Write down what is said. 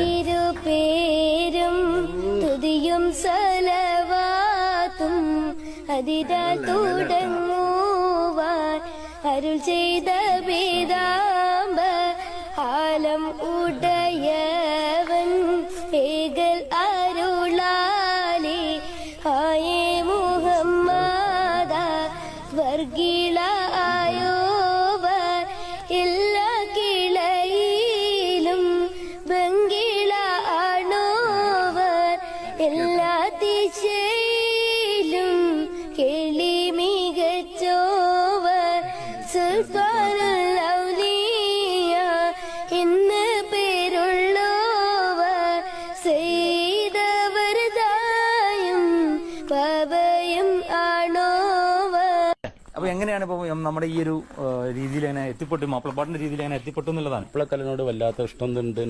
തിരുപേരും തുതിയും സലവാത്തും അതിരാൽ തുടങ്ങുവാൻ അരുൾ ചെയ്ത പിതാമ്പ ആലം ഉടയവൻ ഏകൽ അരുളാലേ ആയേ മുഹമ്മദ വർഗീള ആയോവർ എല്ലാ കിളയിലും ബംഗീള ആണോവർ എല്ലാ ദിശയിലും കേളി മികച്ചോവർ സുൽത്താനുൽ ഔലിയ എന്ന് പേരുള്ളോവർ ചെയ്തവരതായും പവയും ആണോവർ. അപ്പൊ എങ്ങനെയാണ് ഇപ്പൊ നമ്മുടെ ഈ ഒരു രീതിയിൽ എങ്ങനെ എത്തിപ്പെട്ടു, മാപ്പിളപ്പാട്ടിന്റെ രീതിയിൽ എങ്ങനെ എത്തിപ്പെട്ടു എന്നുള്ളതാണ്. മാപ്പിളക്കലിനോട് വല്ലാത്ത ഇഷ്ടം ഉണ്ട്